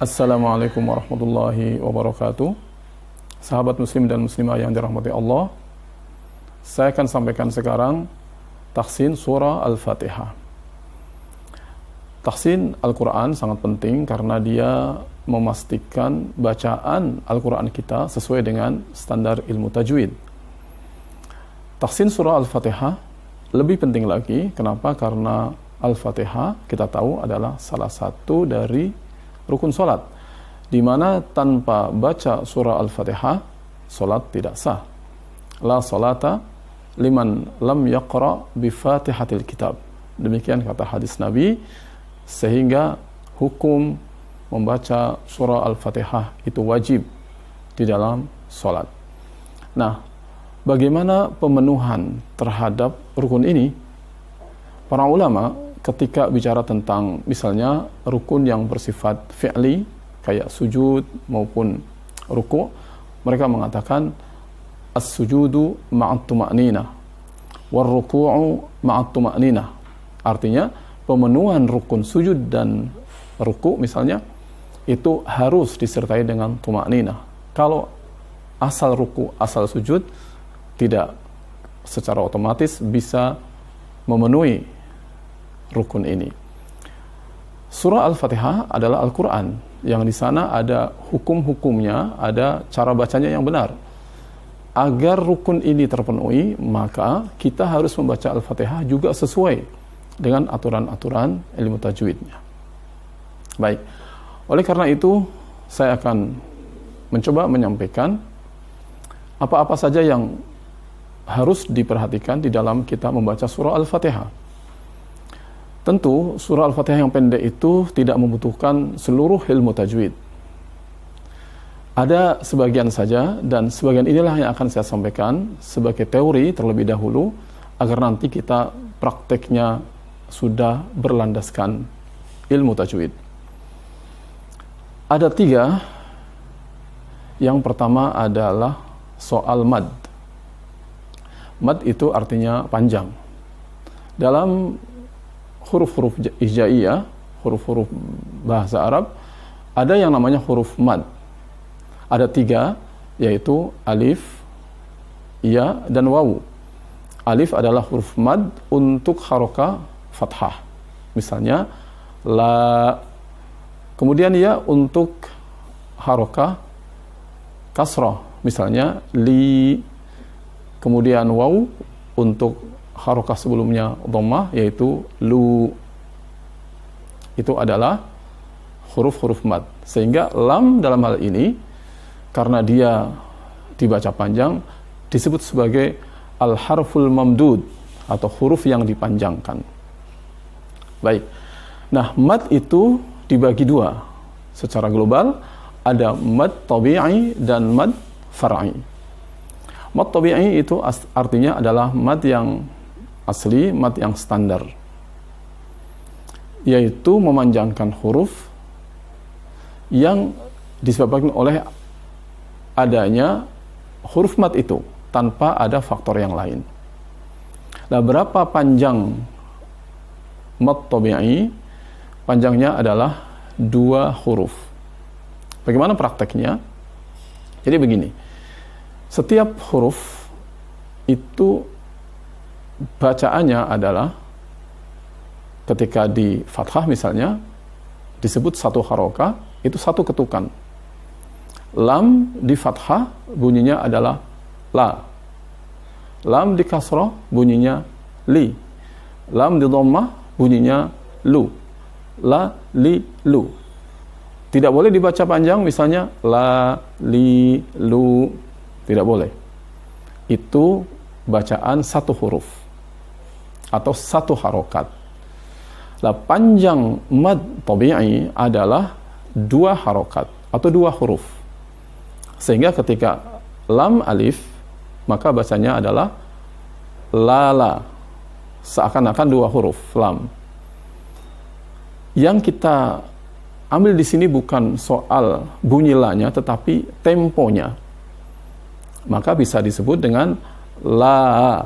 Assalamualaikum warahmatullahi wabarakatuh. Sahabat muslim dan muslimah yang dirahmati Allah, saya akan sampaikan sekarang tahsin surah Al-Fatihah. Tahsin Al-Quran sangat penting karena dia memastikan bacaan Al-Quran kita sesuai dengan standar ilmu tajwid. Tahsin surah Al-Fatihah lebih penting lagi. Kenapa? Karena Al-Fatihah kita tahu adalah salah satu dari rukun solat, di mana tanpa baca surah Al-Fatihah solat tidak sah. La salata liman lam yaqra bi fatihatil kitab. Demikian kata hadis Nabi, sehingga hukum membaca surah Al-Fatihah itu wajib di dalam solat. Nah, bagaimana pemenuhan terhadap rukun ini? Para ulama ketika bicara tentang misalnya rukun yang bersifat fi'li kayak sujud maupun ruku', mereka mengatakan as-sujudu ma'at tuma'ninah war ruku'u ma'at tuma'ninah. Artinya pemenuhan rukun sujud dan ruku' misalnya itu harus disertai dengan tuma'ninah. Kalau asal ruku', asal sujud tidak secara otomatis bisa memenuhi rukun ini. Surah Al-Fatihah adalah Al-Quran yang di sana ada hukum-hukumnya, ada cara bacanya yang benar. Agar rukun ini terpenuhi, maka kita harus membaca Al-Fatihah juga sesuai dengan aturan-aturan ilmu tajwidnya. Baik, oleh karena itu saya akan mencoba menyampaikan apa-apa saja yang harus diperhatikan di dalam kita membaca surah Al-Fatihah. Tentu surah Al-Fatihah yang pendek itu tidak membutuhkan seluruh ilmu tajwid. Ada sebagian saja, dan sebagian inilah yang akan saya sampaikan sebagai teori terlebih dahulu, agar nanti kita prakteknya sudah berlandaskan ilmu tajwid. Ada 3. Yang pertama adalah soal mad. Mad itu artinya panjang. Dalam huruf-huruf hijaiyah, huruf-huruf bahasa Arab, ada yang namanya huruf mad. Ada 3, yaitu alif, ya, dan wawu. Alif adalah huruf mad untuk harokah fathah. Misalnya, la. Kemudian ya untuk harokah kasrah. Misalnya, li. Kemudian wawu untuk harokah sebelumnya dhammah, yaitu lu. Itu adalah huruf-huruf mad. Sehingga lam dalam hal ini, karena dia dibaca panjang, disebut sebagai al-harful mamdud, atau huruf yang dipanjangkan. Baik. Nah, mad itu dibagi 2. Secara global, ada mad tabi'i dan mad far'i. Mad tabi'i itu artinya adalah mad yang asli, mad yang standar, yaitu memanjangkan huruf yang disebabkan oleh adanya huruf mad itu tanpa ada faktor yang lain. Nah, berapa panjang mad tabi'i? Panjangnya adalah 2 huruf. Bagaimana prakteknya? Jadi begini, setiap huruf itu bacaannya adalah ketika di fathah misalnya disebut satu harokah, itu satu ketukan. Lam di fathah bunyinya adalah la. Lam di kasrah bunyinya li. Lam di dhammah bunyinya lu. La, li, lu. Tidak boleh dibaca panjang, misalnya la, li, lu. Tidak boleh. Itu bacaan satu huruf atau satu harokat. Nah, panjang mad tabi'i adalah 2 harokat atau 2 huruf. Sehingga ketika lam alif, maka bacanya adalah lala. Seakan-akan 2 huruf lam. Yang kita ambil di sini bukan soal bunyi la-nya, tetapi temponya. Maka bisa disebut dengan la,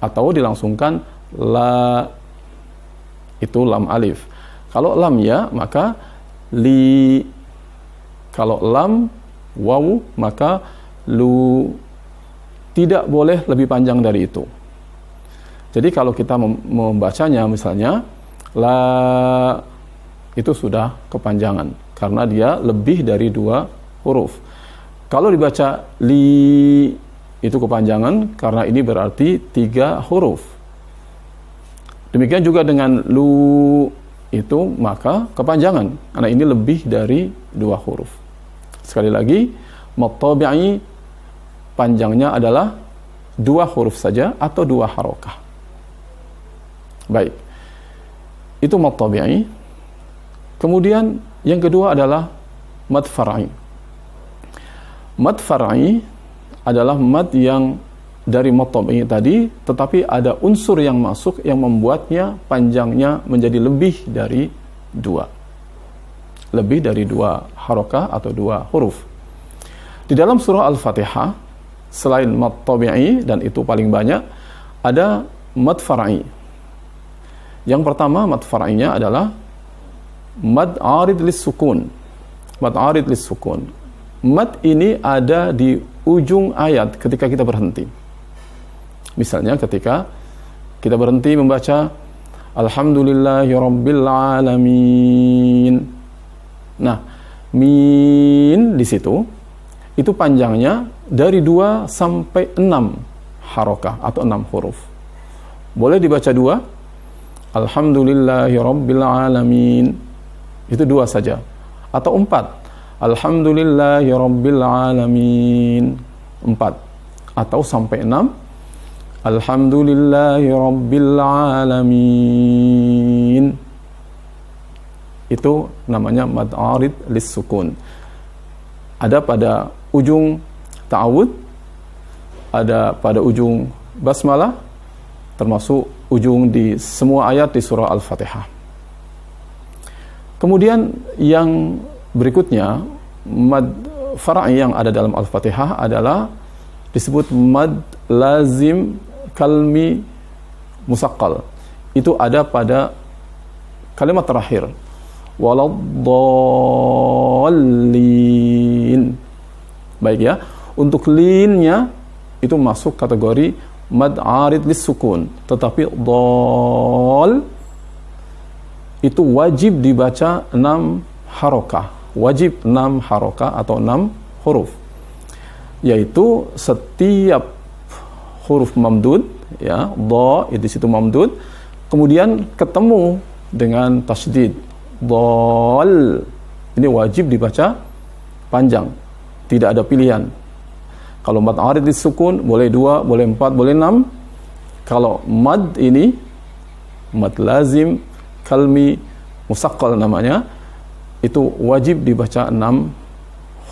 atau dilangsungkan la. Itu lam alif. Kalau lam ya, maka li, Kalau lam, waw, maka lu tidak boleh lebih panjang dari itu. Jadi kalau kita membacanya misalnya la, itu sudah kepanjangan karena dia lebih dari 2 huruf. Kalau dibaca li, itu kepanjangan karena ini berarti 3 huruf. Demikian juga dengan lu, itu maka kepanjangan karena ini lebih dari 2 huruf. Sekali lagi, mad tabi'i panjangnya adalah 2 huruf saja atau 2 harokah. Baik, itu mad tabi'i. Kemudian yang kedua adalah mad far'i. Mad far'i adalah mad yang dari mad tabi'i tadi, tetapi ada unsur yang masuk yang membuatnya panjangnya menjadi lebih dari 2. Lebih dari 2 harokah atau 2 huruf. Di dalam surah Al-Fatihah, selain mad tabi'i, dan itu paling banyak, ada mad far'i. Yang pertama, mad far'inya adalah mad arid lis sukun. Mad arid lis sukun. Mad ini ada di ujung ayat ketika kita berhenti. Misalnya ketika kita berhenti membaca Alhamdulillahirabbil alamin. Nah, min di situ itu panjangnya dari 2 sampai 6 harokah atau 6 huruf. Boleh dibaca 2, Alhamdulillahirabbil alamin. Itu 2 saja. Atau 4, Alhamdulillahirabbil alamin. 4. Atau sampai 6, Alhamdulillahirabbil alamin. Itu namanya mad arid lis sukun. Ada pada ujung ta'awud, ada pada ujung basmalah, termasuk ujung di semua ayat di surah Al-Fatihah. Kemudian yang berikutnya, mad far'i yang ada dalam Al-Fatihah adalah disebut mad lazim kalmi musaqqal. Itu ada pada kalimat terakhir, waladdallin. Baik ya, untuk linnya itu masuk kategori mad arid lis sukun, tetapi dal itu wajib dibaca 6 harokah, wajib 6 harokah atau 6 huruf, yaitu setiap huruf mamdud, ya, dha di situ mamdud, kemudian ketemu dengan tasydid dal, ini wajib dibaca panjang, tidak ada pilihan. Kalau mad arid lis sukun boleh 2, boleh 4, boleh 6. Kalau mad ini mad lazim kalmi musaqqal namanya, itu wajib dibaca 6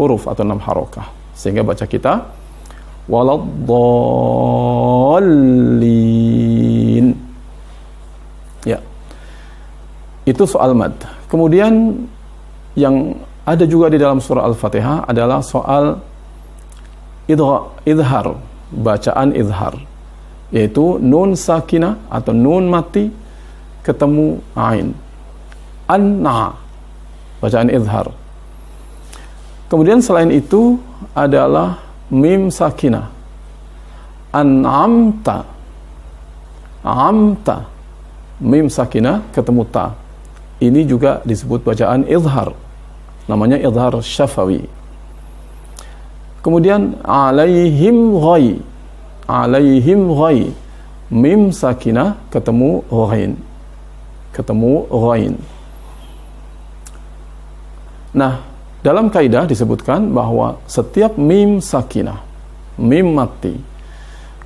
huruf atau 6 harokah, sehingga baca kita waladdallin. Ya, itu soal mad. Kemudian yang ada juga di dalam surah Al-Fatihah adalah soal idhar, bacaan idhar, yaitu nun sakinah atau nun mati ketemu ain, anna, bacaan idhar. Kemudian selain itu adalah mim sakinah, an'amta, amta, mim sakinah ketemu ta. Ini juga disebut bacaan idhar, namanya idhar syafawi. Kemudian alaihim ghai, alaihim ghai, mim sakinah ketemu ghain, ketemu ghain. Nah, dalam kaidah disebutkan bahwa setiap mim sakinah, mim mati,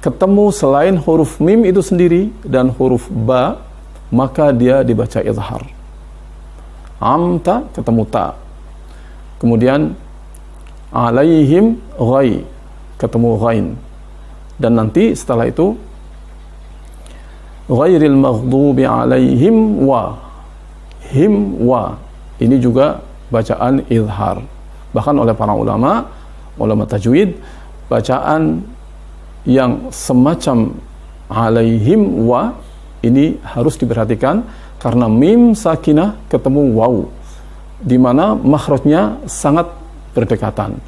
ketemu selain huruf mim itu sendiri dan huruf ba, maka dia dibaca idhar. Amta ketemu ta. Kemudian alaihim ghai ketemu ghain. Dan nanti setelah itu ghairil maghdubi alaihim wa, him wa, ini juga bacaan izhar. Bahkan oleh para ulama tajwid, bacaan yang semacam alaihim wa ini harus diperhatikan karena mim sakinah ketemu waw, di mana makhrajnya sangat berdekatan.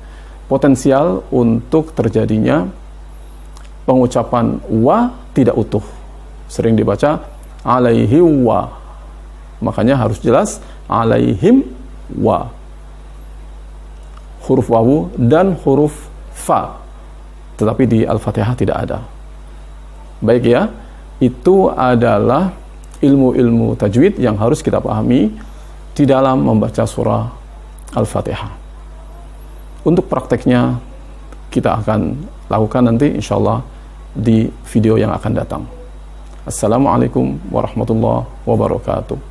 Potensial untuk terjadinya pengucapan wa tidak utuh. Sering dibaca alaihi wa. Makanya harus jelas alaihim wa. Huruf wawu dan huruf fa. Tetapi di Al-Fatihah tidak ada. Baik ya, itu adalah ilmu-ilmu tajwid yang harus kita pahami di dalam membaca surah Al-Fatihah. Untuk prakteknya kita akan lakukan nanti insyaallah di video yang akan datang. Assalamualaikum warahmatullahi wabarakatuh.